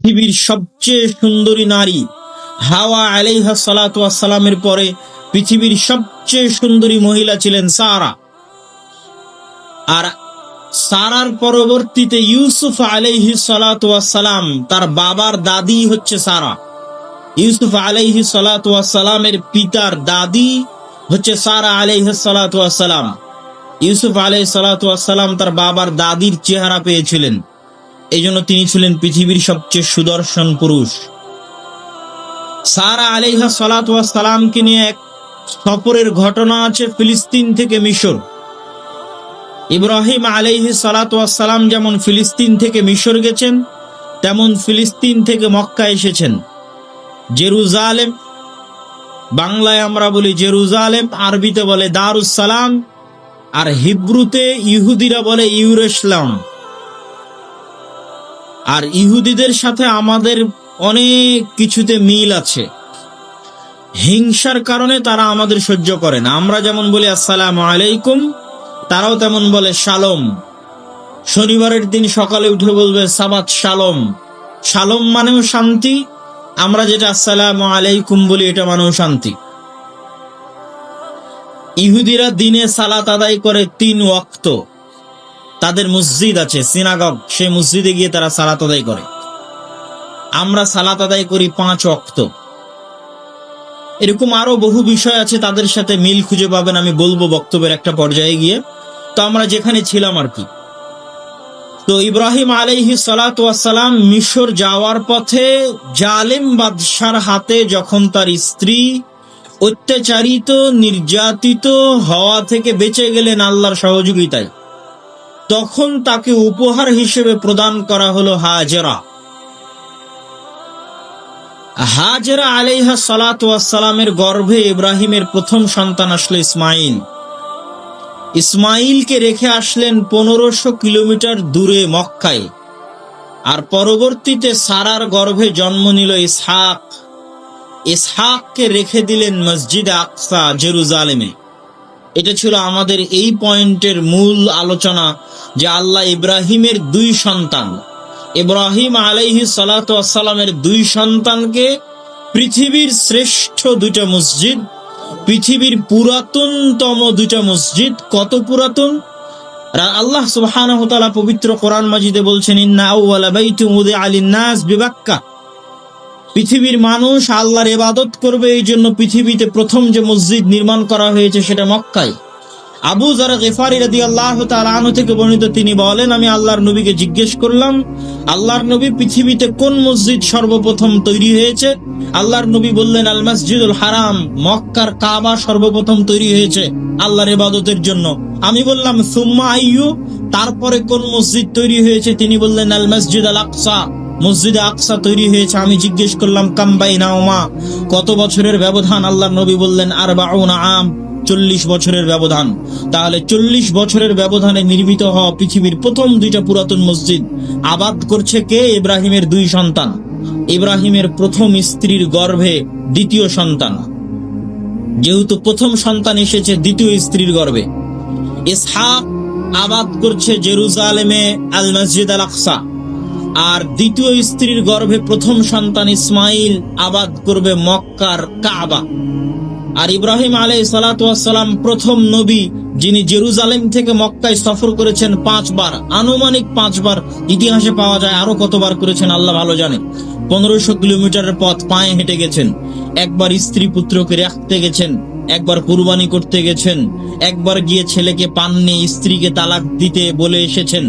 পৃথিবীর সবচেয়ে সুন্দরী নারী হাওয়া আলাইহা সালাতু ওয়াস সালামের পরে পৃথিবীর সবচেয়ে সুন্দরী মহিলা ছিলেন সারা। আর সারার পরবর্তীতে ইউসুফ আলাইহি সালাতু ওয়াস সালাম, তার বাবার দাদি হচ্ছে সারা। ইউসুফ আলাইহি সালাতু ওয়াস সালামের পিতার দাদি হচ্ছে সারা আলাইহি সালাতু ওয়াস সালাম। ইউসুফ আলাইহি সালাতু ওয়াস সালাম তার বাবার দাদির চেহারা পেয়েছিলেন, এই জন্য তিনি ছিলেন পৃথিবীর সবচেয়ে সুদর্শন পুরুষ। সারা আলাইহা সালাতু ওয়াস সালামকে নিয়ে এক সফরের ঘটনা আছে ফিলিস্তিন থেকে মিশর। ইব্রাহিম আলাইহি সালাতু ওয়াস সালাম যেমন ফিলিস্তিন থেকে মিশর গেছেন, তেমন ফিলিস্তিন থেকে মক্কা এসেছেন। জেরুজালেম, বাংলায় আমরা বলি জেরুজালেম, আরবিতে বলে দারুস সালাম, আর হিব্রুতে ইহুদিরা বলে ইউরুশলাম। আর ইহুদিদের সাথে আমাদের অনেক কিছুতে মিল আছে। হিংসার কারণে তারা আমাদের সহ্য করে না। আমরা যেমন বলি আসসালামু আলাইকুম, তারাও তেমন বলে শালম। শনিবারের দিন সকালে উঠে বলবে সাবাত শালম। শালম মানেও শান্তি, আমরা যেটা আসসালামু আলাইকুম বলি এটা মানেও শান্তি। ইহুদিরা দিনে সালাত আদায় করে 3 ওয়াক্ত। তাদের মসজিদ আছে, সিনাগগ, সেই মসজিদে গিয়ে তারা সালাত আদায় করে। আমরা সালাত আদায় করি 5 ওয়াক্ত। এরকম আরো বহু বিষয় আছে, তাদের সাথে মিল খুঁজে পাবেন, আমি বলবো বক্তব্যের একটা পর্যায়ে গিয়ে। তো আমরা যেখানে ছিলাম আর কি। তো ইব্রাহিম আলাইহি সালাতু ওয়াস সালাম মিশর যাওয়ার পথে জালেম বাদশার হাতে যখন তার স্ত্রী অত্যাচারিত নির্যাতিত হওয়া থেকে বেঁচে গেলেন আল্লাহর সহযোগিতায়, তখন তাকে উপহার হিসেবে প্রদান করা হলো হাজেরা। হাজেরা আলাইহা সালাতু ওয়াস সালামের গর্ভে ইব্রাহিমের প্রথম সন্তান আসলো ইসমাইল। ইসমাইলকে রেখে আসলেন 1500 কিলোমিটার দূরে মক্কায়। আর পরবর্তীতে সারার গর্ভে জন্ম নিল ইসহাক। ইসহাককে রেখে দিলেন মসজিদে আকসা জেরুজালেমে। এটা ছিল আমাদের এই পয়েন্টের মূল আলোচনা, যে আল্লাহ ইব্রাহিমের 2 সন্তান, ইব্রাহিম আলাইহি সালাতু ওয়াস সালামের 2 সন্তানকে পৃথিবীর শ্রেষ্ঠ 2টা মসজিদ, পৃথিবীর পুরাতনতম 2টা মসজিদ। কত পুরাতন! আল্লাহ সুবহানাহু ওয়া তাআলা পবিত্র কোরআন মাজিদে বলছেন, ইন্না আউওয়ালা বাইতুন উযিআ লিন-নাস বিবাক্কা। পৃথিবীর মানুষ আল্লাহর ইবাদত করবে, এই জন্য পৃথিবীতে প্রথম যে মসজিদ নির্মাণ করা হয়েছে সেটা মক্কায়। আবু যার গিফারি রাদিয়াল্লাহু তাআলা আনহু থেকে বর্ণিত, তিনি বলেন, আমি আল্লাহর নবীকে জিজ্ঞেস করলাম, আল্লাহর নবী, পৃথিবীতে কোন মসজিদ সর্বপ্রথম তৈরি হয়েছে? আল্লাহর নবী বললেন, আল মসজিদুল হারাম, মক্কার কাবা সর্বপ্রথম তৈরি হয়েছে আল্লাহর ইবাদতের জন্য। আমি বললাম, সুম্মা আইয়ু, তারপরে কোন মসজিদ তৈরি হয়েছে? তিনি বললেন, আল মসজিদ আল আকসা, মসজিদে আকসা তৈরি হয়েছে। আমি জিজ্ঞেস করলাম, কাম বাইনাহুমা, কত বছরের ব্যবধান? আল্লাহর নবী বললেন, 40 আম, 40 বছরের ব্যবধান। তাহলে 40 বছরের ব্যবধানে নির্মিত হওয়া পৃথিবীর প্রথম 2টা পুরাতন মসজিদ আবাদ করছে কে? ইব্রাহিমের 2 সন্তান। ইব্রাহিমের প্রথম স্ত্রীর গর্ভে 2য় সন্তান। যেহেতু প্রথম সন্তান এসেছে 2য় স্ত্রীর গর্ভে, ইসহাক আবাদ করছে জেরুজালেমে আল মসজিদ আল আকসা। আর 2য় স্ত্রীর গর্ভে প্রথম সন্তান ইসমাইল আবাদ করবে মক্কার কাবা। আর ইব্রাহিম আলাইহিস সালাতু ওয়াস সালাম প্রথম নবী, যিনি জেরুজালেম থেকে মক্কায় সফর করেছেন 5 বার, আনুমানিক 5 বার। ইতিহাসে পাওয়া যায় আরো কতবার করেছেন আল্লাহ ভালো জানে। 1500 কিলোমিটারের পথ পায়ে হেঁটে গেছেন। একবার স্ত্রী পুত্রকে রাখতে গেছেন, একবার কুরবানি করতে গেছেন, একবার গিয়ে ছেলেকে পাননি, স্ত্রীকে তালাক দিতে বলে এসেছেন,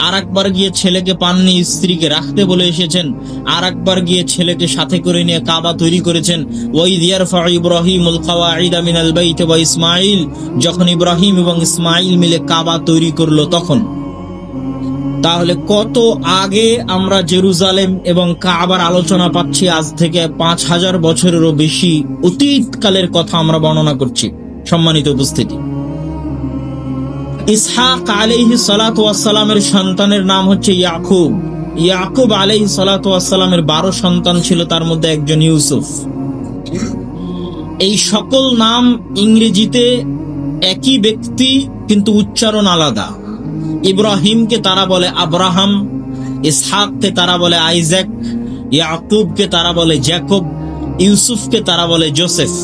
আর একবার গিয়ে ছেলেকে পাননি, স্ত্রীকে রাখতে বলে এসেছেন, আর একবার গিয়ে ছেলেকে সাথে করে নিয়ে কাবা তৈরি করেছেন। ওয়াইদ ইয়ারফাউ ইব্রাহিমুল কাওয়াইদা মিনাল বাইতি ওয়া ইসমাইল, যখন ইব্রাহিম এবং ইসমাইল মিলে কাবা তৈরি করলো তখন। তাহলে কত আগে আমরা জেরুজালেম এবং কাবার আলোচনা পাচ্ছি, আজ থেকে 5000 বছরেরও বেশি অতীতকালের কথা আমরা বর্ণনা করছি। সম্মানিত উপস্থিতি, ইসহাক আলাইহিস সালাতু ওয়াস সালামের সন্তানের নাম হচ্ছে ইয়াকুব। ইয়াকুব আলাইহিস সালাতু ওয়াস সালামের 12 সন্তান ছিল, তার মধ্যে একজন ইউসুফ। এই সকল নাম ইংরেজিতে একই ব্যক্তি, কিন্তু উচ্চারণ আলাদা। ইব্রাহিমকে তারা বলে আব্রাহাম, ইসহাককে তারা বলে আইজাক, ইয়াকুবকে তারা বলে জ্যাকব, ইউসুফকে তারা বলে জোসেফ।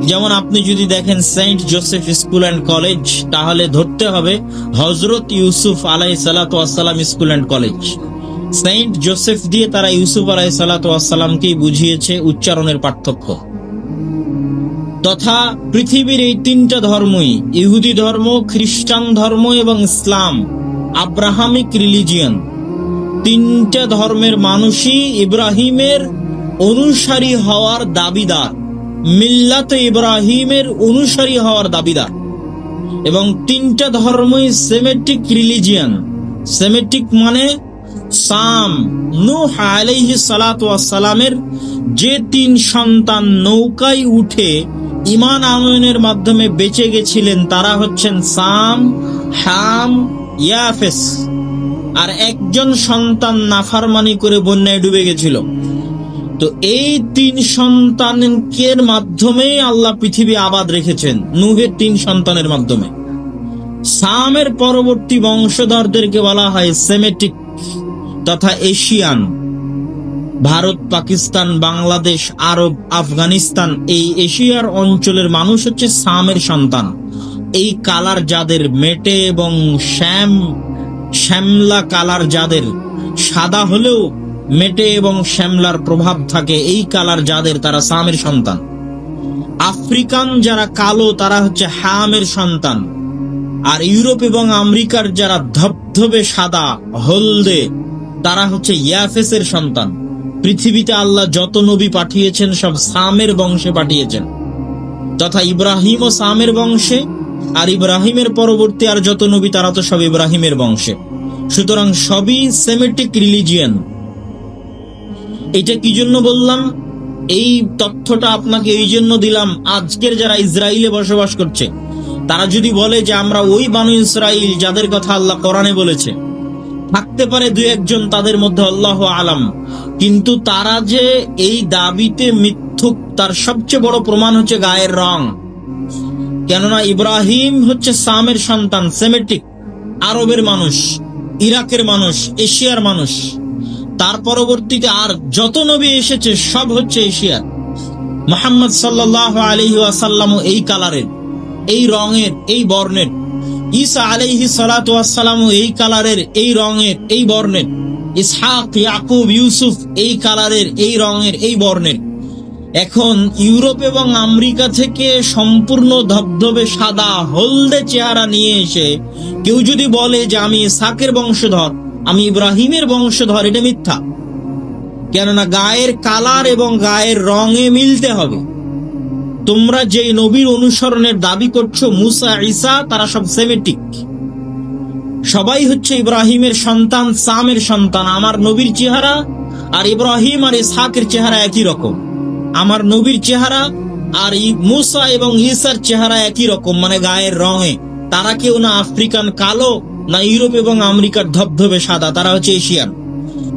যেমন আপনি যদি দেখেন Saint Joseph school and college, তাহলে ধরতে হবে হযরত ইউসুফ আলাইহিসসালাতু ওয়াসসালাম school and college. Saint Joseph দিয়ে তারা ইউসুফ আলাইহিসসালাতু ওয়াসসালামকেই বুঝিয়েছে উচ্চারণের পার্থক্য। তথা পৃথিবীর এই তিনটা ধর্মই, ইহুদি ধর্ম, খ্রিস্টান ধর্ম এবং ইসলাম, আব্রাহামিক রিলিজিয়ন, তিনটা ধর্মের মানুষই ইব্রাহিমের অনুসারী হওয়ার দাবিদার, মিল্লাতে ইব্রাহিমের অনুসারী হওয়ার দাবিদার। এবং তিনটা ধর্মই সেমেটিক রিলিজিয়ন। সেমেটিক মানে সাম, নূহ আলাইহিস সালাতু ওয়াস সালামের যে তিন সন্তান নৌকায় উঠে ঈমান আনয়নের মাধ্যমে বেঁচে গেছিলেন তারা হচ্ছেন সাম, হাম, ইয়াফেস। আর একজন সন্তান নাফরমানি করে বন্যায় ডুবে গেছিল। তো এই তিন সন্তানের মাধ্যমে আল্লাহ পৃথিবী আবাদ রেখেছেন, নূহের তিন সন্তানের মাধ্যমে। সামের পরবর্তী বংশধরদেরকে বলা হয় সেমেটিক তথা এশিয়ান। ভারত, পাকিস্তান, বাংলাদেশ, আরব, আফগানিস্তান, এই এশিয়ার অঞ্চলের মানুষ হচ্ছে সামের সন্তান। এই কালার যাদের, মেটে এবং শ্যামলা কালার যাদের, সাদা হলেও মেটে এবং শ্যামলার প্রভাব থাকে, এই কালার যাদের, তারা সামের সন্তান। আফ্রিকান যারা কালো তারা হচ্ছে হামের সন্তান। আর ইউরোপ এবং আমেরিকার যারা ধবধবে সাদা, হলদে, তারা হচ্ছে ইয়াফেসের সন্তান। পৃথিবীতে আল্লাহ যত নবী পাঠিয়েছেন সব সামের বংশে পাঠিয়েছেন। তথা ইব্রাহিম ও সামের বংশে, আর ইব্রাহিমের পরবর্তী আর যত নবী তারা তো সব ইব্রাহিমের বংশে। সুতরাং সবই সেমেটিক রিলিজিয়ন। এটা কি জন্য বললাম? এই তথ্যটা আপনাকে এই জন্য দিলাম, আজকের যারা ইসরায়েলে বসবাস করছে তারা যদি বলে যে আমরা ওই বানু ইসরাইল যাদের কথা আল্লাহ কোরআনে বলেছে, থাকতে পারে দুই একজন তাদের মধ্যে, আল্লাহ আলাম, কিন্তু তারা যে এই দাবিতে মিথ্যুক তার সবচেয়ে বড় প্রমাণ হচ্ছে গায়ের রং। কেননা ইব্রাহিম হচ্ছে সামের সন্তান, সেমেটিক, আরবের মানুষ, ইরাকের মানুষ, এশিয়ার মানুষ। তার পরবর্তীতে আর যত নবী এসেছে সব হচ্ছে এশিয়ার। মুহাম্মদ সাল্লাল্লাহু আলাইহি ওয়াসাল্লাম এই কালারের, এই রঙের, এই বর্ণের। ঈসা আলাইহিস সালাতু ওয়াস সালাম এই কালারের, এই রঙের, এই বর্ণের। ইসহাক, ইয়াকুব, ইউসুফ এই কালারের, এই রঙের, এই বর্ণের। এখন ইউরোপ এবং আমেরিকা থেকে সম্পূর্ণ ধবধবে সাদা হলদে চেহারা নিয়ে এসে কেউ যদি বলে যে আমি ইসহাকের বংশধর, আমি ইব্রাহিমের বংশধর, এটা মিথ্যা। কেননা গায়ের কালার এবং গায়ের রঙে মিলতে হবে। তোমরা যে নবীর অনুসরণের দাবি করছো, মুসা, ঈসা, তারা সব সেমেটিক, সবাই হচ্ছে ইব্রাহিমের সন্তান, সামের সন্তান। আমার নবীর চেহারা আর ইব্রাহিম আর ইসহাকের চেহারা একই রকম। আমার নবীর চেহারা আর মুসা এবং ঈসার চেহারা একই রকম, মানে গায়ের রঙে। তারা কেউ না আফ্রিকান কালো, না ইউরোপ এবং আমেরিকার ধবধবে সাদা, তারা হচ্ছে এশিয়ান।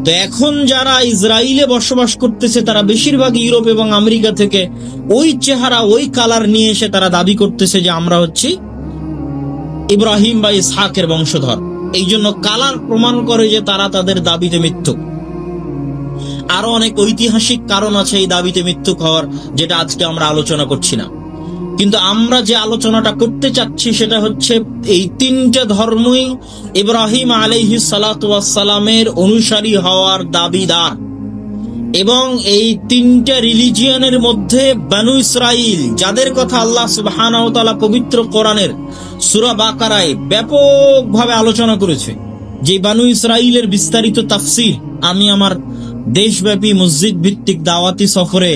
তো এখন যারা ইসরায়েলে বসবাস করতেছে তারা বেশিরভাগ ইউরোপ এবং আমেরিকা থেকে ওই চেহারা, ওই কালার নিয়ে এসে তারা দাবি করতেছে যে আমরা হচ্ছি ইব্রাহিম বা ইসহাকের বংশধর। এই জন্য কালার প্রমাণ করে যে তারা তাদের দাবিতে মিথ্যুক। আরো অনেক ঐতিহাসিক কারণ আছে এই দাবিতে মিথ্যুক হওয়ার, যেটা আজকে আমরা আলোচনা করছি না। কিন্তু আমরা যে আলোচনাটা করতে চাচ্ছি সেটা হচ্ছে এই তিনটা ধর্মই ইব্রাহিম আলাইহিস সালাতু ওয়াস সালামের অনুসারী হওয়ার দাবিদার। এবং এই তিনটা রিলিজিয়নের মধ্যে বানু ইসরাইল, যাদের কথা আল্লাহ সুবহানাহু ওয়া তাআলা পবিত্র কোরআনের সূরা বাকারায় ব্যাপকভাবে আলোচনা করেছে, যে বানু ইসরাইলের বিস্তারিত তাফসীর আমি আমার দেশব্যাপী মসজিদ ভিত্তিক দাওয়াতি সফরে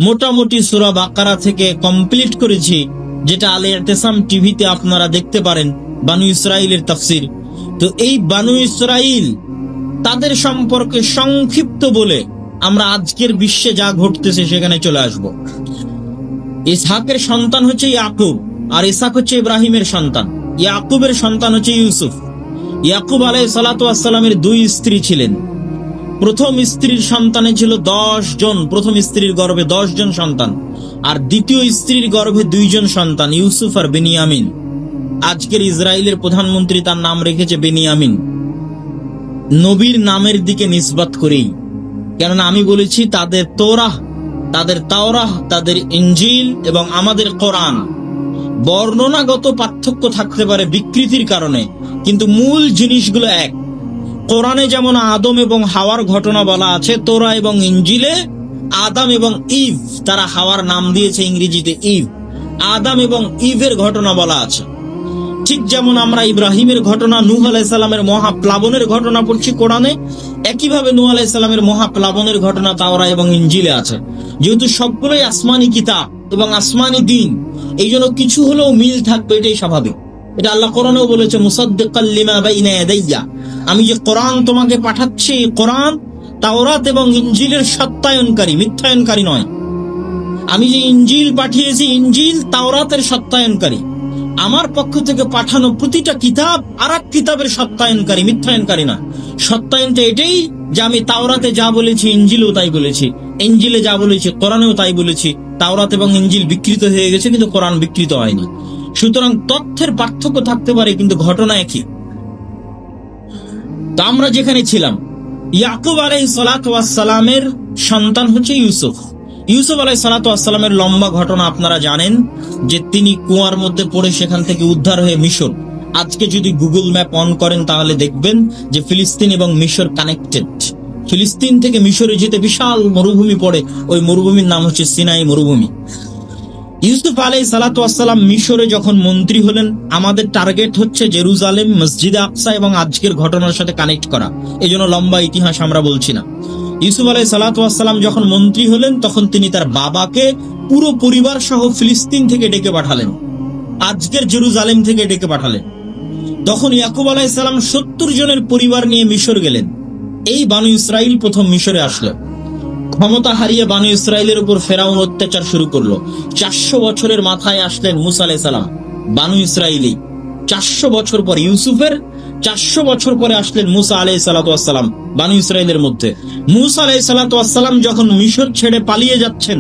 মোটামুটি সূরা বাকারা থেকে কমপ্লিট করেছি, যেটা আলে ইতিসাম টিভিতে আপনারা দেখতে পারেন, বানু ইসরাইলের তাফসীর। তো এই বানু ইসরাইল তাদের সম্পর্কে সংক্ষিপ্ত বলে আমরা আজকের বিশ্বে যা ঘটতেছে সেখানে চলে আসব। ইসহাকের সন্তান হচ্ছে ইয়াকুব, আর ইসহাক হচ্ছে ইব্রাহিমের সন্তান। ইয়াকুবের সন্তান হচ্ছে ইউসুফ। ইয়াকুব আলাইহিস সালাতু ওয়াস সালামের দুই স্ত্রী ছিলেন। প্রথম স্ত্রীর সন্তানে ছিল 10 জন, প্রথম স্ত্রীর গর্ভে 10 জন সন্তান। আর দ্বিতীয় স্ত্রীর গর্ভে 2 জন সন্তান, ইউসুফ আর বেনিয়ামিন। আজকের ইসরায়েলের প্রধানমন্ত্রী তার নাম রেখেছে বেনিয়ামিন, নবীর নামের দিকে নিসবত করেই। কেননা আমি বলেছি তাদের তোরাহ, তাদের তাওরাহ, তাদের ইনজিল এবং আমাদের কোরআন বর্ণনাগত পার্থক্য থাকতে পারে বিকৃতির কারণে, কিন্তু মূল জিনিসগুলো এক। কোরআনে যেমন আদম এবং হাওয়ার ঘটনা বলা আছে, তোরা এবং ইনজিলে আদম এবং ইভ, তারা হাওয়ার নাম দিয়েছে ইংরেজিতে ইভ, আদম এবং ইভের ঘটনা বলা আছে। ঠিক যেমন আমরা ইব্রাহিমের ঘটনা, নূহ আলাইহিস সালামের মহাপ্লাবনের ঘটনা পড়ছি কোরআনে, একইভাবে নূহ আলাইহিস সালামের মহাপ্লাবনের ঘটনা তাওরা এবং ইনজিলে আছে। যেহেতু সবগুলোই আসমানি কিতাব এবং আসমানি দিন, এই জন্য কিছু হলেও মিল থাকবে, এটাই স্বাভাবিক। এটা আল্লাহ কোরআনেও বলেছে, মুসাদ্দিকাল লিমা বাইনা ইয়াদাইয়া, আমি যে কোরআন তোমাকে পাঠাচ্ছি, কোরআন তাওরাত এবং ইনজিলের সত্যায়নকারী, মিথ্যায়নকারী নয়। আমি যে ইনজিল পাঠিয়েছি, ইনজিল তাওরাতের সত্যায়নকারী। আমার পক্ষ থেকে পাঠানো প্রতিটা কিতাব আর এক কিতাবের সত্যায়নকারী, মিথ্যায়নকারী না। সত্যায়নটা এটাই যে আমি তাওরাতে যা বলেছি ইনজিলেও তাই বলেছি, ইনজিলে যা বলেছি কোরআনেও তাই বলেছি। তাওরাত এবং ইনজিল বিকৃত হয়ে গেছে কিন্তু কোরআন বিকৃত হয়নি। সুতরাং তথ্যের পার্থক্য থাকতে পারে কিন্তু ঘটনা একই। তো আমরা যেখানে ছিলাম, ইয়াকুব আলাইহিস সালাতু ওয়াস সালামের সন্তান হচ্ছে ইউসুফ। ইউসুফ আলাইহিস সালাতু ওয়াস সালামের লম্বা ঘটনা আপনারা জানেন, যে তিনি কুয়ার মধ্যে পড়ে সেখান থেকে উদ্ধার হয়ে মিশর। আজকে যদি গুগল ম্যাপ অন করেন তাহলে দেখবেন যে ফিলিস্তিন এবং মিশর কানেক্টেড। ফিলিস্তিন থেকে মিশরে যেতে বিশাল মরুভূমি পড়ে, ওই মরুভূমির নাম হচ্ছে সিনাই মরুভূমি। ইউসুফ আলাইহিস সালাতু ওয়াস সালাম মিশরে যখন মন্ত্রী হলেন, আমাদের টার্গেট হচ্ছে জেরুজালেম, মসজিদে আকসা এবং আজকের ঘটনার সাথে কানেক্ট করা, এজন্য লম্বা ইতিহাস আমরা বলছি না। ইউসুফ আলাইহিস সালাতু ওয়াস সালাম যখন মন্ত্রী হলেন, তখন তিনি তার বাবাকে পুরো পরিবার সহ ফিলিস্তিন থেকে ডেকে পাঠালেন, আজকের জেরুজালেম থেকে ডেকে পাঠালেন। তখন ইয়াকুব আলাইহিস সালাম 70 জনের পরিবার নিয়ে মিশর গেলেন। এই বানু ইসরাইল প্রথম মিশরে আসলো। ক্ষমতা হারিয়ে বানু ইসরাইলের উপর ফেরাউন অত্যাচার শুরু করলো। 400 বছরের মাথায় আসলেন মুসা আলাইহিস সালাম, বানু ইসরাইলি। 400 বছর পর ইউসুফের 400 বছর পরে আসলেন মুসা আলাইহিস সালাতু ওয়াস সালাম বানু ইসরাইলের মধ্যে। মুসা আলাইহিস সালাতু ওয়াস সালাম যখন মিশর ছেড়ে পালিয়ে যাচ্ছেন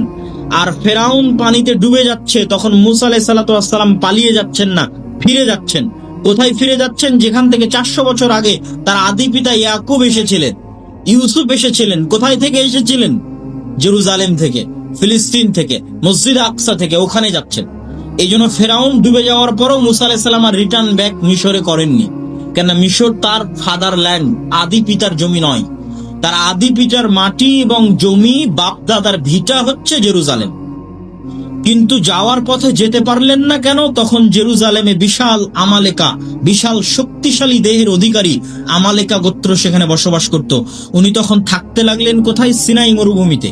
আর ফেরাউন পানিতে ডুবে যাচ্ছে, তখন মুসা আলাইহিস সালাতু ওয়াস সালাম পালিয়ে যাচ্ছেন না, ফিরে যাচ্ছেন। কোথায় ফিরে যাচ্ছেন? যেখান থেকে 400 বছর আগে তার আদি পিতা ইয়াকুব এসেছিলেন, ইউসুফ এসেছিলেন। কোথায় থেকে এসেছিলেন? জেরুজালেম থেকে, ফিলিস্তিন থেকে, মসজিদে আকসা থেকে, ওখানে যাচ্ছেন। এই জন্য ফেরাউন ডুবে যাওয়ার পরও মুসা আলাইহিস সালাম আর রিটার্ন ব্যাক মিশরে করেননি, কেন মিশর তার ফাদার ল্যান্ড, আদি পিতার জমি নয়। তার আদি পিতার মাটি এবং জমি, বাপ দাদার ভিটা হচ্ছে জেরুজালেম। কিন্তু যাওয়ার পথে যেতে পারলেন না কেন? তখন জেরুজালেমে বিশাল আমালেকা, বিশাল শক্তিশালী দেহের অধিকারী আমালেকা গোত্র সেখানে বসবাস করত। উনি তখন থাকতে লাগলেন কোথায়? সিনাই মরুভূমিতে।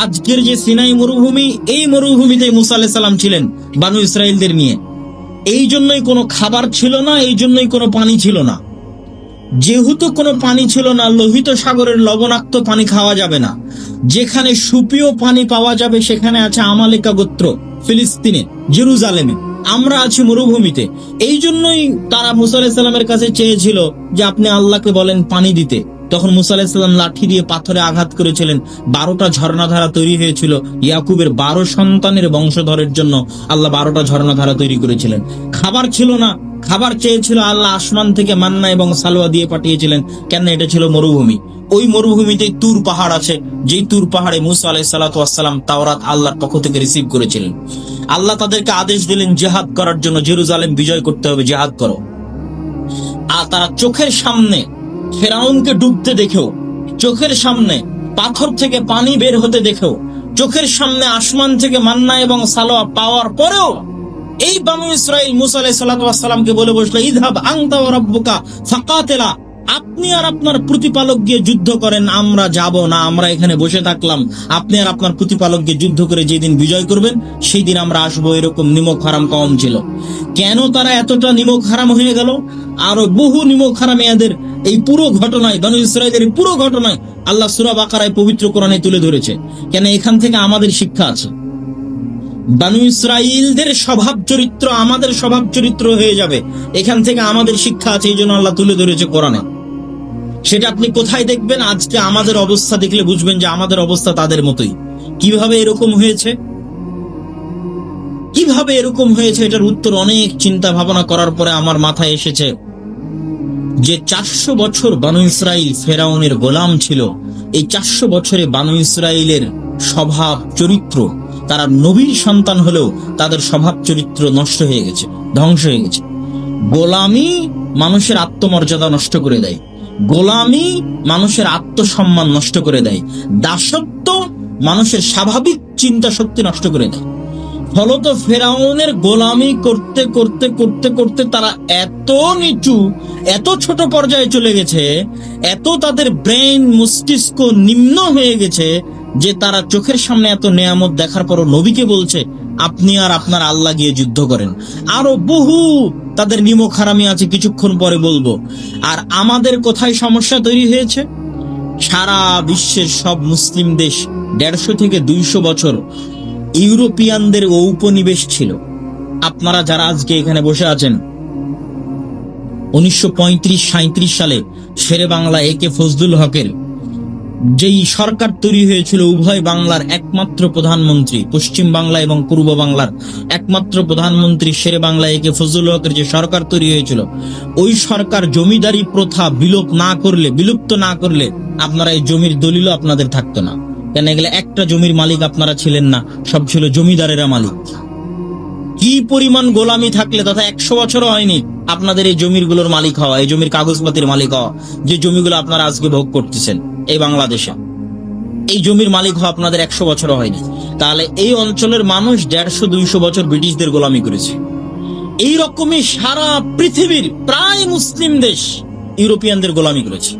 আজকের যে সিনাই মরুভূমি, এই মরুভূমিতে মুসা আলাইহিস সালাম ছিলেন বানু ইসরাইলদের নিয়ে। এই জন্যই কোনো খাবার ছিল না, এই জন্যই কোনো পানি ছিল না। যেহেতু কোনো পানি ছিল না, লোহিত সাগরের লবণাক্ত পানি খাওয়া যাবে না। যেখানে সুপেয় পানি পাওয়া যাবে সেখানে আছে আমালেকা গোত্র, ফিলিস্তিনে, জেরুজালেমে। আমরা আছি মরুভূমিতে। এই জন্যই তারা মুসা আলাইহিস সালামের কাছে চেয়েছিল যে আপনি আল্লাহকে বলেন পানি দিতে। তখন মুসা আলাইহিস সালাম লাঠি দিয়ে পাথরে আঘাত করেছিলেন, 12টা ঝর্ণাধারা তৈরি হয়েছিল। ইয়াকুবের 12 সন্তানের বংশধরের জন্য আল্লাহ 12টা ঝর্ণাধারা তৈরি করেছিলেন। খাবার ছিল না, খাবার চেয়েছিল আল্লাহ আসমান থেকে মান্না এবং সালোয়া দিয়ে পাঠিয়েছিলেন। কেন? এটা ছিল মরুভূমি। ওই মরুভূমিতে তুর পাহাড় আছে, যেই তুর পাহাড়ে মুসা আলাইহিস সালাতু ওয়াস সালাম তাওরাত আল্লাহর পক্ষ থেকে রিসিভ করেছিলেন। আল্লাহ তাদেরকে আদেশ দিলেন জিহাদ করার জন্য, জেরুজালেম বিজয় করতে হবে, জিহাদ করো। আর তারা চোখের সামনে ফেরাউনকে ডুবতে দেখেও, চোখের সামনে পাথর থেকে পানি বের হতে দেখেও, চোখের সামনে আসমান থেকে মান্না এবং সালোয়া পাওয়ার পরেও এই বানু ইসরাইল মুসা আলাইহিস সালাতু ওয়াস সালামকে বলে বসলো, ইযহাব আনতা ওয়া রাব্বুকা ফাকাতিলা, আপনি আর আপনার প্রতিপালক গিয়ে যুদ্ধ করেন, আমরা যাব না, আমরা এখানে বসে থাকলাম। আপনি আর আপনার প্রতিপালক গিয়ে যুদ্ধ করে যেদিন বিজয় করবেন সেই দিন আমরা আসবো। এরকম নিমক হারাম কম ছিল। কেন তারা এতটা নিমক হারাম হয়ে গেল? আরো বহু নিমক হারাম এদের এই পুরো ঘটনায়, বানু ইসরাইলের এই পুরো ঘটনায় আল্লাহ সূরা বাকারায় পবিত্র কোরআনে তুলে ধরেছে। কেন? এখান থেকে আমাদের শিক্ষা আছে। বানু ইসরাইলদের স্বভাব চরিত্র আমাদের স্বভাব চরিত্র হয়ে যাবে, এখান থেকে আমাদের শিক্ষা আছে। এই জন্য আল্লাহ তুলে ধরেছে কোরআনে। সেটা আপনি কোথায় দেখবেন? আজকে আমাদের অবস্থা দেখলে বুঝবেন যে আমাদের অবস্থা তাদের মতোই। কিভাবে এরকম হয়েছে? কিভাবে এরকম হয়েছে? এটার উত্তর অনেক চিন্তা ভাবনা করার পরে আমার মাথায় এসেছে যে 400 বছর বানু ইসরাইল ফেরাউনের গোলাম ছিল। এই 400 বছরে বানু ইসরায়েলের স্বভাব চরিত্র, তারা নবীর সন্তান হলেও তাদের স্বভাব চরিত্র নষ্ট হয়ে গেছে, ধ্বংস হয়ে গেছে। গোলামি মানুষের আত্মমর্যাদা নষ্ট করে দেয়, গোলামি মানুষের আত্মসম্মান নষ্ট করে দেয়, দাসত্ব মানুষের স্বাভাবিক চিন্তা শক্তি নষ্ট করে দেয়। ফলত ফেরাউনের গোলামি করতে করতে করতে করতে তারা এত নিচু, এত ছোট পর্যায়ে চলে গেছে, এত তাদের ব্রেন মস্তিষ্ক নিম্ন হয়ে গেছে যে তারা চোখের সামনে এত নেয়ামত দেখার পরও নবীকে বলছে আপনি আর আপনার আল্লাহ গিয়ে যুদ্ধ করেন। আরো বহু তাদের নিমক হারামি আছে, কিছুক্ষণ পরে বলবো। আর আমাদের কোথায় সমস্যা তৈরি হয়েছে? সারা বিশ্বের সব মুসলিম দেশ 150 থেকে 200 বছর ইউরোপিয়ানদের ঔপনিবেশ ছিল। আপনারা যারা আজকে এখানে বসে আছেন, 1935-37 সালে শেরে বাংলা একে ফজলুল হকের যেই সরকার তৈরি হয়েছিল, উভয় বাংলার একমাত্র প্রধানমন্ত্রী, পশ্চিম বাংলা এবং পূর্ব বাংলার একমাত্র প্রধানমন্ত্রী শেরে বাংলা একে ফজলুল হকের যে সরকার তৈরি হয়েছিল, ওই সরকার জমিদারি প্রথা বিলুপ্ত না করলে আপনারা এই জমির দলিলও আপনাদের থাকতো না। কেন? এগুলো একটা জমির মালিক আপনারা ছিলেন না, সব ছিল জমিদারেরা মালিক। কি পরিমাণ গোলামি থাকলে, তথা 100 বছরও হয়নি আপনাদের এই জমিগুলোর মালিক হওয়া, এই জমির কাগজপাতির মালিক হওয়া, যে জমিগুলো আপনারা আজকে ভোগ করতেছেন এই বাংলাদেশে, এই জমির মালিক হওয়া আপনাদের 100 বছরও হয়নি। তাহলে এই অঞ্চলের মানুষ 150-200 বছর ব্রিটিশদের গোলামি করেছে। এই রকমই সারা পৃথিবীর প্রায় মুসলিম দেশ ইউরোপিয়ানদের গোলামি করেছে।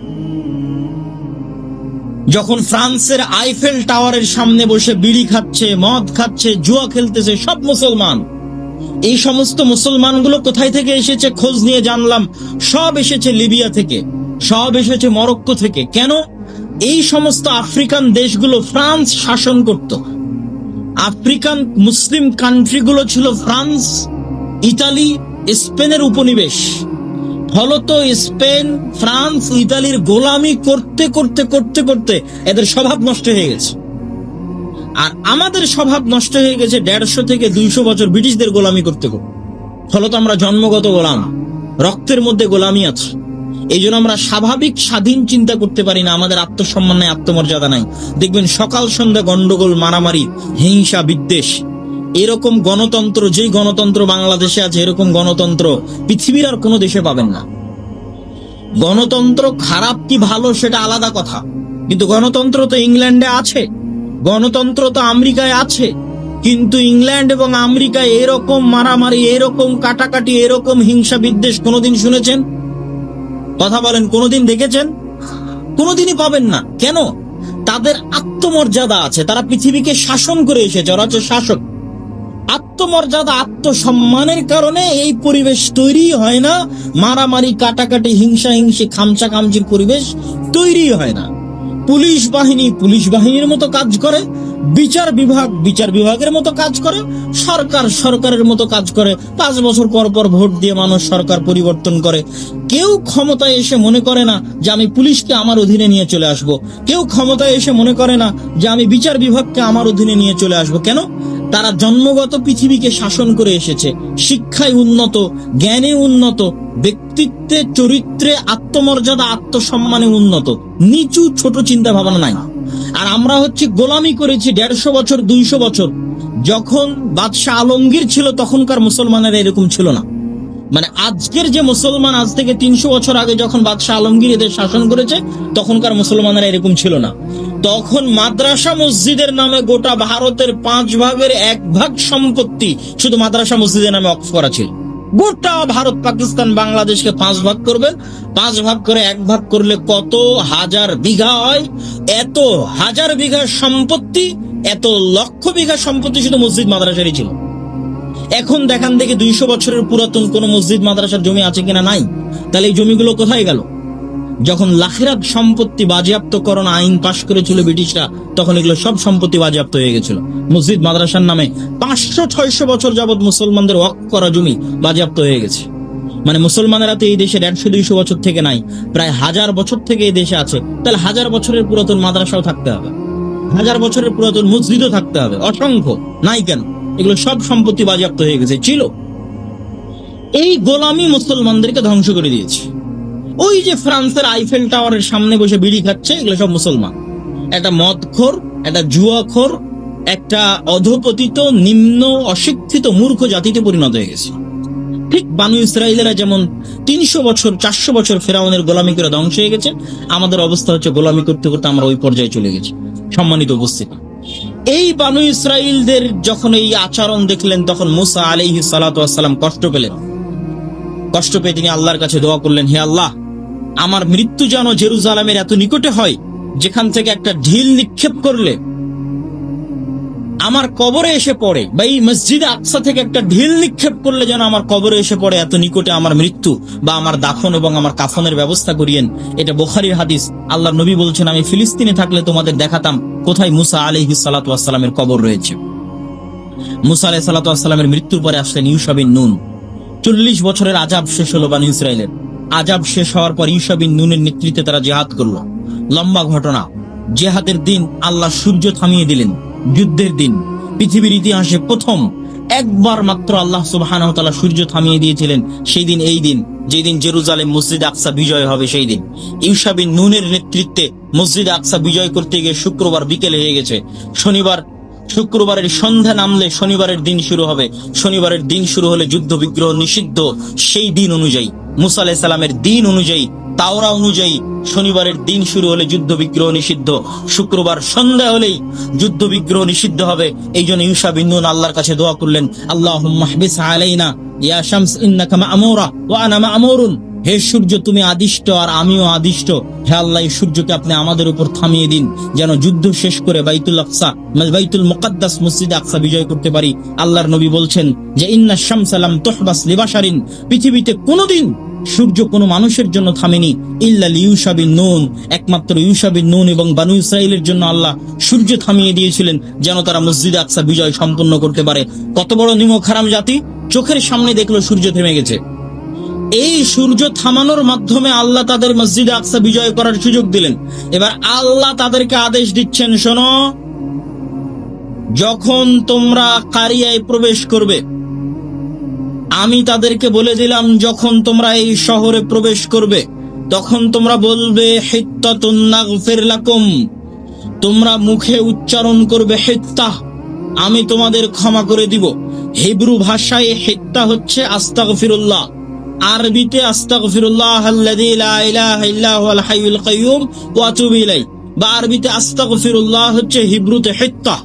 যখন ফ্রান্সের আইফেল টাওয়ারের সামনে বসে বিড়ি খাচ্ছে, মদ খাচ্ছে, জুয়া খেলতেছে সব মুসলমান, এই সমস্ত মুসলমানগুলো কোথায় থেকে এসেছে খোঁজ নিয়ে জানলাম, সব এসেছে লিবিয়া থেকে, সব এসেছে মরক্কো থেকে। কেন? এই সমস্ত আফ্রিকান দেশগুলো ফ্রান্স শাসন করত। আফ্রিকান মুসলিম কান্ট্রিগুলো ছিল ফ্রান্স, ইতালি, স্পেনের উপনিবেশ। ফলত স্পেন, ফ্রান্স, ইতালির গোলামি করতে করতে করতে করতে এদের স্বভাব নষ্ট হয়ে গেছে। আর আমাদের স্বভাব নষ্ট হয়ে গেছে 150 থেকে 200 বছর ব্রিটিশদের গোলামি করতে করতে। ফলত আমরা জন্মগত গোলাম, রক্তের মধ্যে গোলামি আছে। এই জন্য আমরা স্বাভাবিক স্বাধীন চিন্তা করতে পারি না, আমাদের আত্মসম্মান নাই, আত্মমর্যাদা নাই। দেখবেন সকাল সন্ধ্যা গন্ডগোল, মারামারি, হিংসা, বিদ্বেষ। এরকম গণতন্ত্র, যেই গণতন্ত্র বাংলাদেশে আছে, এরকম গণতন্ত্র পৃথিবীর আর কোনো দেশে পাবেন না। গণতন্ত্র খারাপ কি ভালো সেটা আলাদা কথা, কিন্তু গণতন্ত্র তো ইংল্যান্ডে আছে, গণতন্ত্র তো আমেরিকায় আছে, কিন্তু ইংল্যান্ড এবং আমেরিকায় এরকম মারামারি, এরকম কাটাকাটি, এরকম হিংসা বিদ্বেষ কোনোদিন শুনেছেন? কথা বলেন, কোনোদিন দেখেছেন? কোনোদিনই পাবেন না। কেন? তাদের আত্মমর্যাদা আছে, তারা পৃথিবীকে শাসন করে এসেছে, ওরা হচ্ছে শাসক। আত্মমর্যাদা, আত্মসম্মানের কারণে এই পরিবেশ তৈরি হয় না, মারামারি, কাটাকাটি, হিংসা হিংসি, খামচা খামচির পরিবেশ তৈরি হয় না। পুলিশ বাহিনী পুলিশ বাহিনীর মতো কাজ করে, বিচার বিভাগ বিচার বিভাগের মতো কাজ করে, সরকার সরকারের মতো কাজ করে। 5 বছর পর পর ভোট দিয়ে মানুষ সরকার পরিবর্তন করে। কেউ ক্ষমতায় এসে মনে করে না যে আমি পুলিশকে আমার অধীনে নিয়ে চলে আসব, কেউ ক্ষমতায় এসে মনে করে না যে আমি বিচার বিভাগকে আমার অধীনে নিয়ে চলে আসব। কেন? তারা জন্মগত পৃথিবীকে শাসন করে এসেছে, শিক্ষায় উন্নত, জ্ঞানে উন্নত, ব্যক্তিত্বে, চরিত্রে, আত্মমর্যাদা, আত্মসম্মানে উন্নত, নিচু ছোট চিন্তা ভাবনা নাই। আর আমরা হচ্ছে গোলামি করেছি 150 বছর, 200 বছর। যখন বাদশাহ আলমগীর ছিল তখনকার মুসলমানেরা এরকম ছিল না। মানে আজকের যে মুসলমান, আজ থেকে 300 বছর আগে যখন বাদশাহ আলমগীর এদের শাসন করেছে তখনকার মুসলমানেরা এরকম ছিল না। তখন মাদ্রাসা মসজিদের নামে গোটা ভারতের 5 ভাগের 1 ভাগ সম্পত্তি শুধু মাদ্রাসা মসজিদের নামে ওয়াকফ করা ছিল। গোটা ভারত, পাকিস্তান, বাংলাদেশকে 5 ভাগ করবেন, 5 ভাগ করে 1 ভাগ করলে কত হাজার বিঘা হয়? এত হাজার বিঘা সম্পত্তি, এত লক্ষ বিঘা সম্পত্তি শুধু মসজিদ মাদ্রাসারই ছিল। এখন দেখান দেখি 200 বছরের পুরাতন কোন মসজিদ মাদ্রাসার জমি আছে কিনা? নাই। তাহলে এই জমিগুলো কোথায় গেল? যখন লাখিরাত সম্পত্তি বাজেয়াপ্তকরণ আইন পাশ করেছিল ব্রিটিশরা, তখন এগুলো সব সম্পত্তি বাজেয়াপ্ত হয়ে গেছিল। মসজিদ মাদ্রাসার নামে 500-600 বছর যাবত মুসলমানদের ওয়াকফ করা জমি বাজেয়াপ্ত হয়ে গেছে। মানে মুসলমানেরা তো এই দেশে 150-200 বছর থেকে নাই, প্রায় 1000 বছর থেকে এই দেশে আছে। তাহলে 1000 বছরের পুরাতন মাদ্রাসাও থাকতে হবে, 1000 বছরের পুরাতন মসজিদও থাকতে হবে, অসংখ্য। নাই কেন? এগুলো সব সম্পত্তি বাজেয়াপ্ত হয়ে গেছে, ছিল। এই গোলামি মুসলমানদেরকে ধ্বংস করে দিয়েছে। ওই যে ফ্রান্সের আইফেল টাওয়ারের সামনে বসে বিড়ি খাচ্ছে, এগুলো সব মুসলমান। একটা মদখোর, একটা জুয়াখোর, একটা অধপতিত নিম্ন অশিক্ষিত মূর্খ জাতিতে পরিণত হয়ে গেছে। ঠিক বানু ইসরাইলেরা যেমন 300 বছর 400 বছর ফেরাউনের গোলামি করে ধ্বংস হয়ে গেছে, আমাদের অবস্থা হচ্ছে গোলামি করতে করতে আমরা ওই পর্যায়ে চলে গেছি। সম্মানিত উপস্থিতি, এই বানু ইসরাইলদের যখন এই আচরণ দেখলেন, তখন মুসা আলাইহিস সালাতু ওয়াস সালাম কষ্ট পেলেন। কষ্ট পেয়ে তিনি আল্লাহর কাছে দোয়া করলেন, হে আল্লাহ, আমার মৃত্যু যেন জেরুজালেমের এত নিকটে হয়, যেখান থেকে একটা ঢিল নিক্ষেপ করলে আমার কবরে এসে পড়ে, বা এই মসজিদে আকসা থেকে একটা ঢিল নিক্ষেপ করলে যেন আমার কবরে এসে পড়ে, এত নিকটে আমার মৃত্যু, বা আমার দাফন এবং আমার কাফনের ব্যবস্থা করিয়েন। এটা বুখারীর হাদিস। আল্লাহর নবী বলছেন, আমি ফিলিস্তিনে থাকলে তোমাদের দেখাতাম কোথায় মুসা আলাইহিস সালাতু ওয়াস সালামের কবর রয়েছে। মুসা আলাইহিস সালাতু ওয়াস সালামের মৃত্যুর পরে আসলেন ইউশা বিন নুন। 40 বছরের আযাব শেষ হলো বানু ইসরাইলের। আযাব শেষ হওয়ার পর ইউশা বিন নুনের নেতৃত্বে তারা জিহাদ করলো। লম্বা ঘটনা। জিহাদের দিন আল্লাহ সূর্য থামিয়ে দিলেন। যুদ্ধের দিন পৃথিবীর ইতিহাসে প্রথম একবার মাত্র আল্লাহ সুবহানাহু ওয়া তাআলা সূর্য থামিয়ে দিয়েছিলেন। সেই দিন এই দিন, যেই দিন জেরুজালেম মসজিদ আকসা বিজয় হবে, সেই দিন ইউশা বিন নুনের নেতৃত্বে মসজিদ আকসা বিজয় করতে গিয়ে শুক্রবার বিকেলে হয়ে গেছে। শুক্রবারের সন্ধ্যা নামলে শনিবারের দিন শুরু হবে। শনিবারের দিন শুরু হলে যুদ্ধ বিগ্রহ নিষিদ্ধ। সেই দিন অনুযায়ী, মুসা আলাইহিস সালামের দিন অনুযায়ী, তাওরা অনুযায়ী শনিবারের দিন শুরু হলে যুদ্ধ বিগ্রহ নিষিদ্ধ। শুক্রবার সন্ধ্যা হলেই যুদ্ধ বিগ্রহ নিষিদ্ধ হবে। এই জন্য ইউশা বিন নুন আল্লাহর কাছে দোয়া করলেন, আল্লাহুম্মা হবিস আলাইনা ইয়া শামস ইন্নাকা মা'মুরা ওয়া আনা মা'মুরুন। হে সূর্য, তুমি আদিষ্ট আর আমিও আদিষ্ট। হে আল্লাহ, এই সূর্যকে আপনি আমাদের উপর থামিয়ে দিন, যেন যুদ্ধ শেষ করে বাইতুল মুকাদ্দাস মসজিদ আকসা বিজয় করতে পারি। আল্লাহর নবী বলছেন যে ইন্না শামসা লাম তুহবাস লিবাশারিন, পৃথিবীতে কোনোদিন সূর্য কোনো মানুষের জন্য থামেনি ইল্লা লিইউশা বিন নুন, একমাত্র ইউশা বিন নুন এবং বানু ইসরাইলের জন্য আল্লাহ সূর্য থামিয়ে দিয়েছিলেন, যেন তারা মসজিদ আকসা বিজয় সম্পন্ন করতে পারে। কত বড় নিমক হারাম জাতি, চোখের সামনে দেখলো সূর্য থেমে গেছে। এই সূর্য থামানোর মাধ্যমে আল্লাহ তাদের মসজিদে আকসা বিজয় করার সুযোগ দিলেন। এবার আল্লাহ তাদেরকে আদেশ দিচ্ছেন, শোনো, যখন তোমরা কারিয়ায় প্রবেশ করবে, আমি তাদেরকে বলে দিলাম, যখন তোমরা এই শহরে প্রবেশ করবে তখন তোমরা বলবে হিত্তাতুন নাগফির লাকুম, তোমরা মুখে উচ্চারণ করবে হিত্তাহ, আমি তোমাদের ক্ষমা করে দিব। হিব্রু ভাষায় হিত্তা হচ্ছে আস্তাগফিরুল্লাহ, আরবিতে আস্তাগফিরুল্লাহ আল্লাযী লা ইলাহা ইল্লা হুয়াল হাইয়ুল কাইয়্যুম ওয়া আতুবু ইলাইহি, বা আরবিতে আস্তাগফিরুল্লাহ হচ্ছে হিব্রুতে হিত্তা।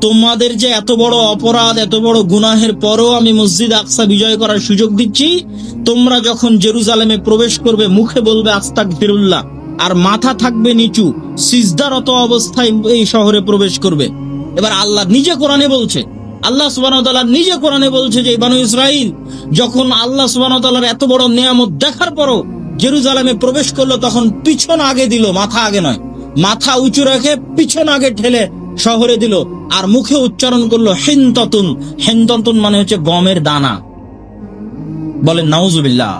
তোমাদের যে এত বড় অপরাধ, এত বড় গুনাহের পরও আমি মসজিদ আকসা বিজয় করার সুযোগ দিচ্ছি। তোমরা যখন জেরুজালেমে প্রবেশ করবে মুখে বলবে আস্তাগফিরুল্লাহ, আর মাথা থাকবে নিচু, সিজদারত অবস্থায় এই শহরে প্রবেশ করবে। এবার আল্লাহ নিজে কোরআনে বলছে, আল্লাহ সুবহানাহু ওয়া তাআলা নিজে কোরআনে বলছে যে বানু ইসরাইল যখন আল্লাহ সুবহানাহু ওয়া তাআলার এত বড় নিয়ামত দেখার পরও জেরুজালেমে প্রবেশ করলো, তখন পিছন আগে দিল, মাথা আগে নয়, মাথা উঁচু রেখে পিছন আগে ঠেলে শহরে দিল, আর মুখে উচ্চারণ করলো হিনতাতুন। হিনতাতুন মানে হচ্ছে গমের দানা। বলেন নাউজুবিল্লাহ।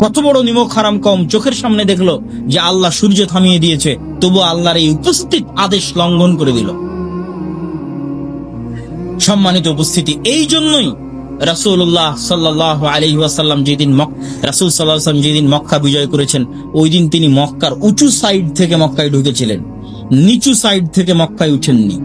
কত বড় নিমক হারাম কম, চোখের সামনে দেখলো যে আল্লাহ সূর্য থামিয়ে দিয়েছে, তবু আল্লাহর এই উপস্থিত আদেশ লঙ্ঘন করে দিল। সম্মানিত উপস্থিতি, এই জন্যই রাসূলুল্লাহ সাল্লাল্লাহু আলাইহি ওয়াসাল্লাম যেদিন রাসূল সাল্লাল্লাহু আলাইহি ওয়াসাল্লাম যেদিন মক্কা বিজয় করেছেন, ওই দিন তিনি মক্কার উঁচু সাইড থেকে মক্কায় ঢুকেছিলেন, নিচু সাইড থেকে মক্কায় উঠেননি।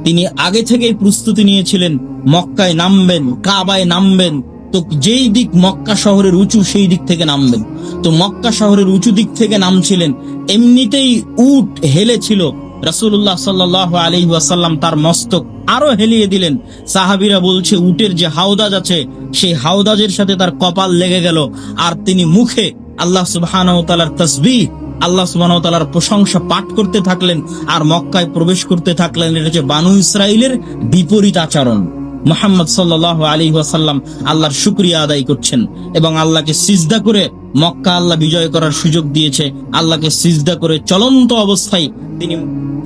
তিনি আগে থেকেই প্রস্তুতি নিয়েছিলেন, মক্কায় নামবেন, কাবায় নামবেন, তো যেই দিক মক্কা শহরের উঁচু সেই দিক থেকে নামবেন। তো মক্কা শহরের উঁচু দিক থেকে নামছিলেন, এমনিতেই উট হেলেছিল। রাসূলুল্লাহ সাল্লাল্লাহু আলাইহি ওয়াসাল্লাম তার মস্তক আরো হেলিয়ে দিলেন। সাহাবীরা বলছে উটের যে হাওদাজ আছে সেই হাওদাজের সাথে তার কপাল লেগে গেল, আর তিনি মুখে আল্লাহ সুবহানাহু ওয়া তাআলার তাসবিহ, আল্লাহ সুবহানাহু ওয়া তাআলার প্রশংসা পাঠ করতে থাকলেন আর মক্কায় প্রবেশ করতে থাকলেন। এটা হচ্ছে বানু ইসরাইলের বিপরীত আচরণ। মুহাম্মদ সাল্লাল্লাহু আলাইহি ওয়াসাল্লাম আল্লাহর শুকরিয়া আদায় করছেন এবং আল্লাহকে সিজদা করে মক্কা আল্লাহ বিজয় করার সুযোগ দিয়েছে। আল্লাহকে সিজদা করে চলন্ত অবস্থায় তিনি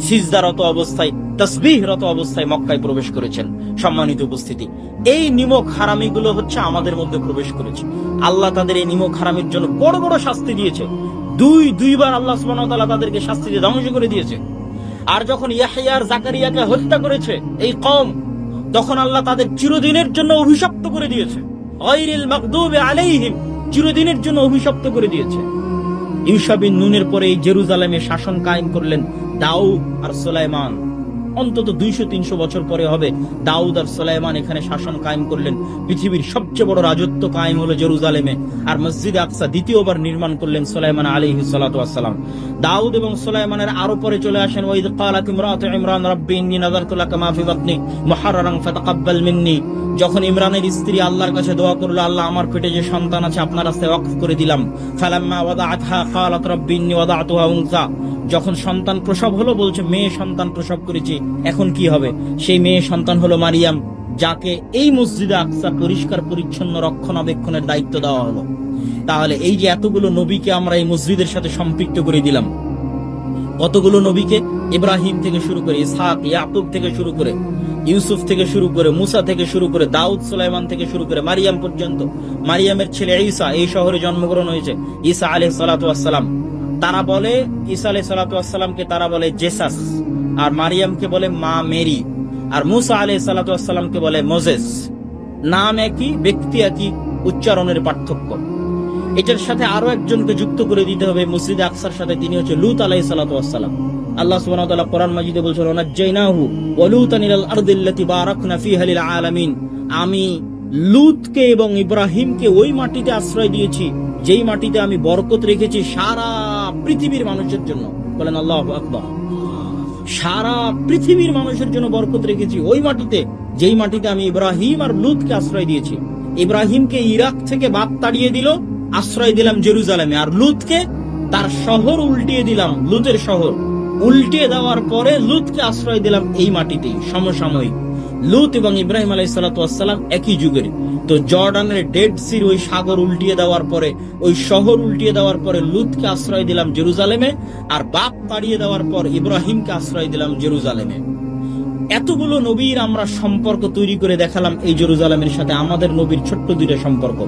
সিজদারত অবস্থায়, তাসবিহরত অবস্থায় মক্কায় প্রবেশ করেছেন। সম্মানিত উপস্থিতি, এই নিমক হারামিগুলো হচ্ছে আমাদের মধ্যে প্রবেশ করেছে। আল্লাহ তাদের এই নিমক হারামির জন্য বড় বড় শাস্তি দিয়েছে। দুইবার আল্লাহ সুবহানাহু ওয়া তাআলা তাদেরকে শাস্তি দিয়ে ধ্বংস করে দিয়েছে। আর যখন ইয়াহইয়া আর জাকারিয়াকে হত্যা করেছে এই কওম, তখন আল্লাহ তাদের চিরদিনের জন্য অভিশপ্ত করে দিয়েছে। গায়রিল মাগদুবি আলাইহিম, চিরদিনের জন্য অভিশপ্ত করে দিয়েছে। ইউশা বিন নুনের পরে এই জেরুজালেমে শাসন কায়েম করলেন দাউদ আর সুলাইমান, অন্তত 200-300 বছর পরে হবে দাউদ আর সুলাইমান এখানে শাসন কায়েম করলেন। পৃথিবীর সবচেয়ে বড় রাজত্ব কায়েম হলো জেরুজালেমে। আর মসজিদে আকসা দ্বিতীয়বার নির্মাণ করলেন সুলাইমান আলাইহিস সালাতু ওয়াস সালাম। দাউদ এবং সুলাইমানের আরো পরে চলে আসেন ওয়াইদ ক্বালাত ইমরাতু ইমরান রাব্বি ইন্নী নাযারতু লাকা মা ফি বাতনি মুহাররারান ফাতাকাব্বাল মিন্নি। যখন ইমরানের স্ত্রী আল্লাহর কাছে দোয়া করলো, আল্লাহ আমার পেটে যে সন্তান আছে আপনার রাস্তায় ওয়াকফ করে দিলাম। ফালাম্মা ওয়াদাআতহা ক্বালাত রাব্বি ইন্নী ওয়াদাতুহা উনসা। যখন সন্তান প্রসব হলো বলছে মেয়ে সন্তান প্রসব করেছি, এখন কি হবে? সেই মেয়ে সন্তান হলো মারিয়াম, যাকে এই মসজিদে আকসা পরিষ্কার পরিচ্ছন্ন রক্ষণাবেক্ষণের দায়িত্ব দেওয়া হলো। তাহলে এই যে এতগুলো নবীকে আমরা এই মসজিদের সাথে সম্পৃক্ত করে দিলাম, কতগুলো নবীকে, ইব্রাহিম থেকে শুরু করে, ইসহাক ইয়াকুব থেকে শুরু করে, ইউসুফ থেকে শুরু করে, মুসা থেকে শুরু করে, দাউদ সুলাইমান থেকে শুরু করে মারিয়াম পর্যন্ত। মারিয়ামের ছেলে ঈসা এই শহরে জন্মগ্রহণ হয়েছে, ঈসা আলাইহিস সালাতু ওয়াস সালাম। তারা বলে ঈসা আলাইহিস সালাতু ওয়াস সালামকে তারা বলে জেসাস, আর মারিয়ামকে বলে মা মেরি, আর মুসা আলাইহিস সালাতু ওয়াস সালামকে বলে মোজেস। নাম একই, ব্যক্তি একই, উচ্চারণের পার্থক্য। এটার সাথে আরো একজনকে যুক্ত করে দিতে হবে মসজিদে আকসার সাথে, তিনি হচ্ছে লূত আলাইহিস সালাতু ওয়াস সালাম। আল্লাহ সুবহানাহু ওয়া তাআলা কোরআন মাজিদে বলছেন ওয়ানাজ্জাইনাহু ওয়া লূতান ইলাল আরদিল্লাতী বারাকনা ফিহা লিল আলামিন। আমি লূতকে এবং ইব্রাহিমকে ওই মাটিতে আশ্রয় দিয়েছি যেই মাটিতে আমি বরকত রেখেছি সারা পৃথিবীর মানুষের জন্য। বলেন আল্লাহু আকবার। সারা পৃথিবীর মানুষের জন্য বরকত রেখেছি ওই মাটিতে, যেই মাটিতে আমি ইব্রাহিম আর লূতকে আশ্রয় দিয়েছি। ইব্রাহিমকে ইরাক থেকে বাপ তাড়িয়ে দিল, আশ্রয় দিলাম জেরুজালেমে, আর লূতকে তার শহর উল্টিয়ে দিলাম, লূতের শহর উল্টিয়ে দেওয়ার পরে লূতকে আশ্রয় দিলাম এই মাটিতেই। সমসাময়িক লূত এবং ইব্রাহিম আলাইহিস সালাতু ওয়াস সালাম একই যুগের। তো জর্ডানের ডেড সির ওই সাগর উল্টিয়ে দেওয়ার পরে, ওই শহর উল্টিয়ে দেওয়ার পরে লূতকে আশ্রয় দিলাম জেরুজালেমে, আর বাপ তাড়িয়ে দেওয়ার পর ইব্রাহিমকে আশ্রয় দিলাম জেরুজালেমে। এতগুলো নবীর আমরা সম্পর্ক তৈরি করে দেখালাম এই জেরুজালেমের সাথে। আমাদের নবীর ছোট্ট দুইটা সম্পর্ক,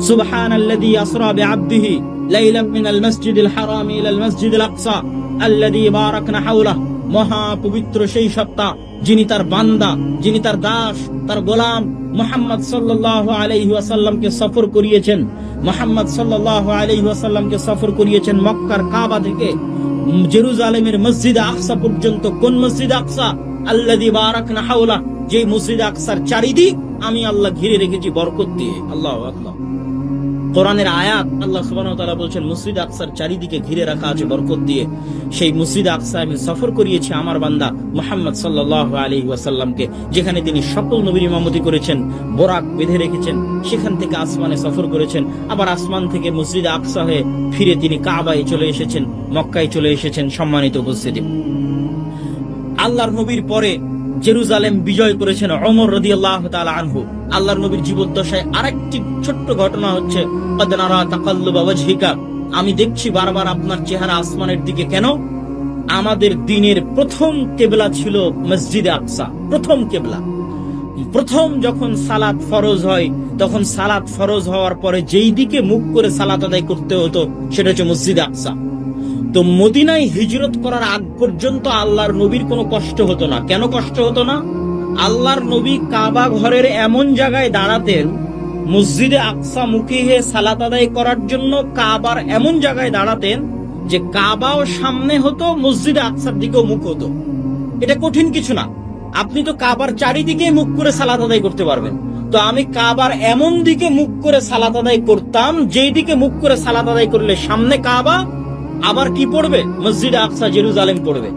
সুবহানাল্লাযী আসরা বিআবদিহি লাইলাম মিনাল মাসজিদিল হারাম ইলাল মাসজিদিল আকসা আল্লাযী বারাকনা হাওলাহু। মহা পবিত্র সেই সত্তা যিনি তার বান্দা, যিনি তার দাস, তার গোলাম মুহাম্মদ সাল্লাল্লাহু আলাইহি ওয়াসাল্লামকে সফর করিয়েছেন। মুহাম্মদ সাল্লাল্লাহু আলাইহি ওয়াসাল্লামকে সফর করিয়েছেন মক্কার কাবা থেকে জেরুজালেমের মসজিদে আকসা পর্যন্ত। কোন মসজিদে আকসা? আল্লাযী বারাকনা হাওলা, যে মসজিদে আকসার চারিদিক আমি আল্লাহ ঘিরে রেখেছি বরকত দিয়ে। আল্লাহু আকবার। কোরআনের আয়াত, আল্লাহ সুবহানাহু ওয়া তাআলা বলছেন মসজিদে আকসার চারিদিকে ঘিরে রাখা আছে বরকত দিয়ে। সেই মসজিদে আকসা আমি সফর করিয়েছি আমার বান্দা মুহাম্মদ সাল্লাল্লাহু আলাইহি ওয়াসাল্লামকে, যেখানে তিনি সকল নবীর ইমামতি করেছেন, বোরাক বেঁধে রেখেছেন, সেখান থেকে আসমানে সফর করেছেন, আবার আসমান থেকে মসজিদে আকসা হয়ে ফিরে তিনি কাবায় চলে এসেছেন, মক্কায় চলে এসেছেন। সম্মানিত উপস্থিতি, আল্লাহর নবীর পরে জেরুজালেম বিজয় করেছেন ওমর রাদিয়াল্লাহু তাআলা আনহু। আল্লাহর নবীর জীবদ্দশায় আরেকটি ছোট্ট ঘটনা হচ্ছে ক্বাদ নারা তাকাল্লুবা ওয়াজহিকা, আমি দেখছি বারবার আপনার চেহারা আসমানের দিকে। কেন? আমাদের দ্বীনের প্রথম কিবলা ছিল মসজিদে আকসা, প্রথম কিবলা। প্রথম যখন সালাত ফরজ হয়, তখন সালাত ফরজ হওয়ার পরে যেই দিকে মুখ করে সালাত আদায় করতে হতো সেটা হচ্ছে মসজিদে আকসা। তো মদিনায় হিজরত করার আগ পর্যন্ত আল্লাহর নবীর কোনো কষ্ট হতো না। কেন কষ্ট হতো না? আল্লাহর নবী কাবা ঘরের এমন জায়গায় দাঁড়াতেন, মসজিদে আকসা মুখী হয়ে সালাত আদায় করার জন্য কাবার এমন জায়গায় দাঁড়াতেন যে কাবাও সামনে হতো, মসজিদে আকসার দিকেও মুখ হতো। এটা কঠিন কিছু না, আপনি তো কাবার চারিদিকে মুখ করে সালাত আদায় করতে পারবেন। তো আমি কাবার এমন দিকে মুখ করে সালাত আদায় করতাম যেই দিকে মুখ করে সালাত আদায় করলে সামনে কাবা, আবার কি পড়বে? মসজিদে আকসা জেরুজালেম পড়বে।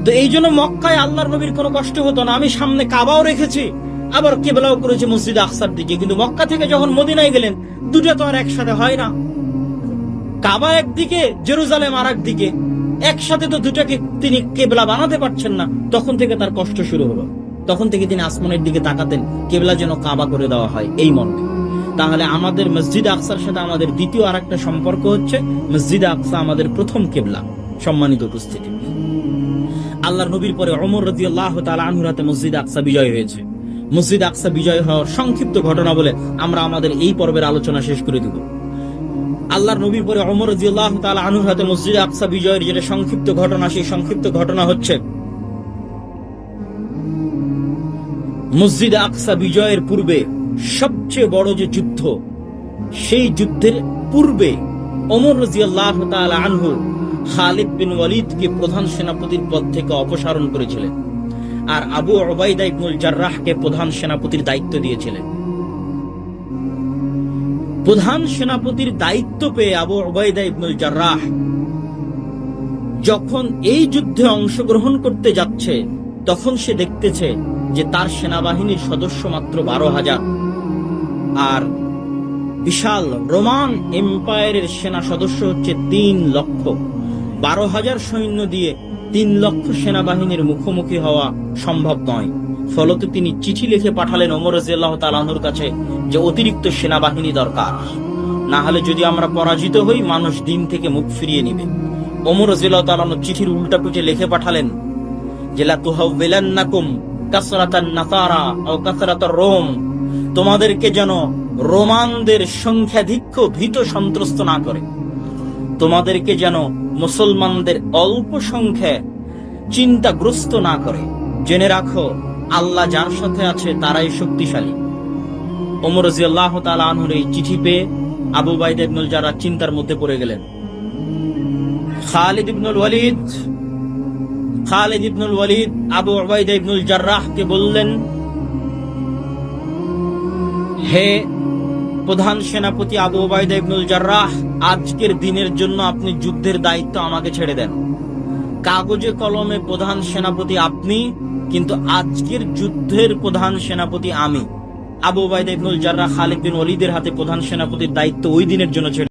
তো এই জন্য মক্কায় আল্লাহর নবীর কোনো কষ্ট হতো না। আমি সামনে কাবাও রেখেছি, আবার কিবলাও করেছি মসজিদে আকসার দিকে। কিন্তু মক্কা থেকে যখন মদিনায় গেলেন, দুটো তো আর একসাথে হয় না। কাবা একদিকে, জেরুজালেম আর একদিকে, একসাথে তো দুটাকে তিনি কিবলা বানাতে পারছেন না। তখন থেকে তার কষ্ট শুরু হলো। তখন থেকে তিনি আসমানের দিকে তাকাতেন, কিবলা যেন কাবা করে দেওয়া হয় এই মর্মে। তাহলে আমাদের মসজিদে আকসার সাথে আমাদের দ্বিতীয় আর একটা সম্পর্ক হচ্ছে মসজিদে আকসা আমাদের প্রথম কিবলা। সম্মানিত উপস্থিতি, আল্লাহর নবীর পরে ওমর রাদিয়াল্লাহু তাআলা আনহুর হাতে মসজিদে আকসা বিজয় হয়েছে। মসজিদে আকসা বিজয় হওয়ার সংক্ষিপ্ত ঘটনা বলে আমরা আমাদের এই পর্বের আলোচনা শেষ করে দেব। আল্লাহর নবীর পরে ওমর রাদিয়াল্লাহু তাআলা আনহুর হাতে মসজিদে আকসা বিজয়ের যেটা সংক্ষিপ্ত ঘটনা, সেই সংক্ষিপ্ত ঘটনা হচ্ছে মসজিদে আকসা বিজয়ের পূর্বে সবচেয়ে বড় যে যুদ্ধ, সেই যুদ্ধের পূর্বে ওমর রাদিয়াল্লাহু তাআলা আনহু খালিদ বিন ওয়ালিদকে প্রধান সেনাপতির পদ থেকে অপসারণ করেছিলেন আর আবু উবাইদা ইবনুল জাররাহকে প্রধান সেনাপতির দায়িত্ব দিয়েছিলেন। প্রধান সেনাপতির দায়িত্ব পেয়ে আবু উবাইদা ইবনুল জাররাহ যখন এই যুদ্ধে অংশগ্রহণ করতে যাচ্ছে, তখন সে দেখতেছে যে তার সেনাবাহিনীর সদস্য মাত্র 12,000 আর বিশাল রোমান এম্পায়ারের সেনা সদস্য হচ্ছে 3 লক্ষ। 12,000 সৈন্য দিয়ে 3 লক্ষ সেনাবাহিনীর মুখোমুখি হওয়া সম্ভব নয়। ফলত তিনি চিঠি লিখে পাঠালেন ওমর রাদিয়াল্লাহু তাআলা আনহুর কাছে যে অতিরিক্ত সেনাবাহিনী দরকার, না হলে যদি আমরা পরাজিত হই মানুষ দিন থেকে মুখ ফিরিয়ে নিবে। ওমর রাদিয়াল্লাহু তাআলা চিঠির উল্টা পিঠে লিখে পাঠালেন যে লা তুহাওবিলান্নাকুম কাসরাতান নাসারা আও কাসরাতার রোম, তোমাদেরকে যেন রোমানদের সংখ্যাধিক্য ভীত সন্ত্রস্ত না করে, তোমাদেরকে যেন মুসলমানদের অল্প সংখ্যায় চিন্তাগ্রস্ত না করে। জেনে রাখো আল্লাহ যার সাথে আছে তারাই শক্তিশালী। ওমর রাদিয়াল্লাহু তাআলা আনহুর এই চিঠি পেয়ে আবু উবাইদা ইবনুল জাররাহ চিন্তার মধ্যে পড়ে গেলেন। খালিদ ইবনুল ওয়ালিদ আবু উবাইদা ইবনুল জাররাহকে বললেন, হে প্রধান সেনাপতি আবু উবাইদা ইবনুল জাররাহ, আজকের দিনের জন্য আপনি যুদ্ধের দায়িত্ব আমাকে ছেড়ে দেন। কাগজে কলমে প্রধান সেনাপতি আপনি, কিন্তু আজকের যুদ্ধের প্রধান সেনাপতি আমি। আবু উবাইদা ইবনুল জাররাহ খালিদ বিন ওয়ালিদের হাতে প্রধান সেনাপতির দায়িত্ব ওই দিনের জন্য ছেড়ে